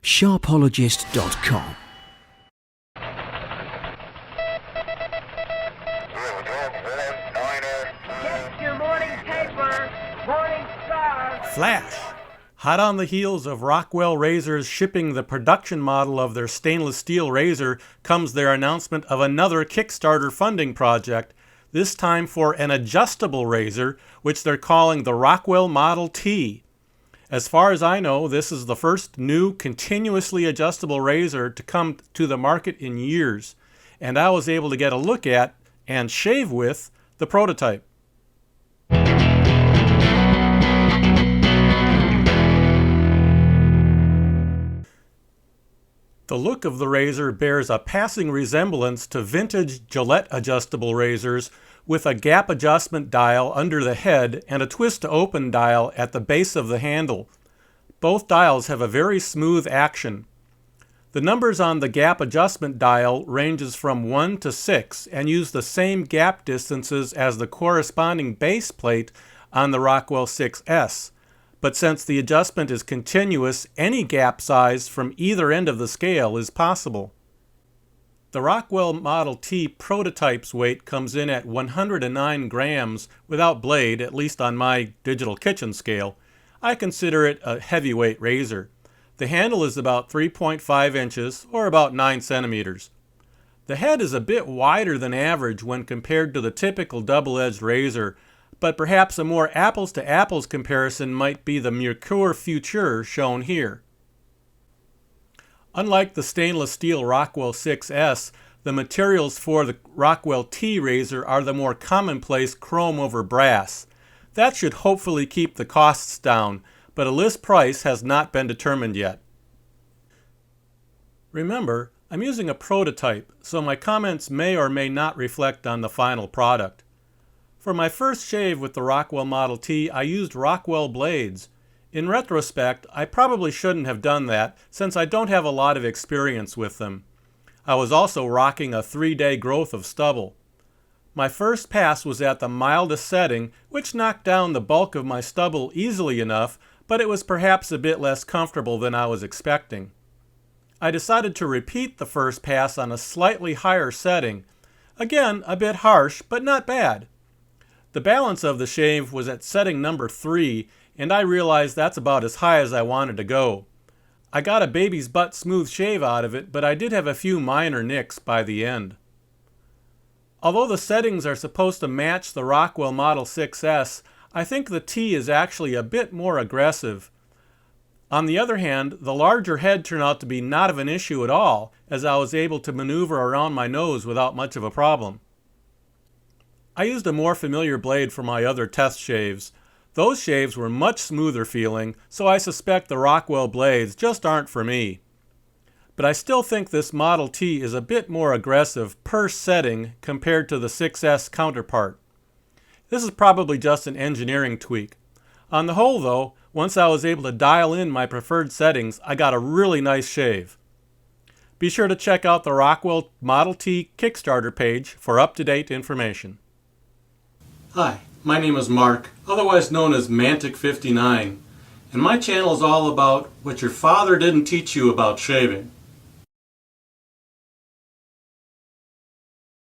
Sharpologist.com. Get your morning paper, Morning Star. Flash! Hot on the heels of Rockwell razors shipping the production model of their stainless steel razor comes their announcement of another Kickstarter funding project, this time for an adjustable razor, which they're calling the Rockwell Model T. As far as I know, this is the first new continuously adjustable razor to come to the market in years, and I was able to get a look at and shave with the prototype. The look of the razor bears a passing resemblance to vintage Gillette adjustable razors with a gap adjustment dial under the head and a twist to open dial at the base of the handle. Both dials have a very smooth action. The numbers on the gap adjustment dial ranges from 1 to 6 and use the same gap distances as the corresponding base plate on the Rockwell 6S. But since the adjustment is continuous, any gap size from either end of the scale is possible. The Rockwell Model T prototype's weight comes in at 109 grams without blade, at least on my digital kitchen scale. I consider it a heavyweight razor. The handle is about 3.5 inches, or about 9 centimeters. The head is a bit wider than average when compared to the typical double-edged razor, but perhaps a more apples-to-apples comparison might be the Merkur Futur shown here. Unlike the stainless steel Rockwell 6S, the materials for the Rockwell T razor are the more commonplace chrome over brass. That should hopefully keep the costs down, but a list price has not been determined yet. Remember, I'm using a prototype, so my comments may or may not reflect on the final product. For my first shave with the Rockwell Model T, I used Rockwell blades. In retrospect, I probably shouldn't have done that, since I don't have a lot of experience with them. I was also rocking a 3-day growth of stubble. My first pass was at the mildest setting, which knocked down the bulk of my stubble easily enough, but it was perhaps a bit less comfortable than I was expecting. I decided to repeat the first pass on a slightly higher setting. Again, a bit harsh, but not bad. The balance of the shave was at setting number 3, and I realized that's about as high as I wanted to go. I got a baby's butt smooth shave out of it, but I did have a few minor nicks by the end. Although the settings are supposed to match the Rockwell Model 6S, I think the T is actually a bit more aggressive. On the other hand, the larger head turned out to be not of an issue at all, as I was able to maneuver around my nose without much of a problem. I used a more familiar blade for my other test shaves. Those shaves were much smoother feeling, so I suspect the Rockwell blades just aren't for me. But I still think this Model T is a bit more aggressive per setting compared to the 6S counterpart. This is probably just an engineering tweak. On the whole though, once I was able to dial in my preferred settings, I got a really nice shave. Be sure to check out the Rockwell Model T Kickstarter page for up-to-date information. Hi, my name is Mark, otherwise known as Mantic59, and my channel is all about what your father didn't teach you about shaving.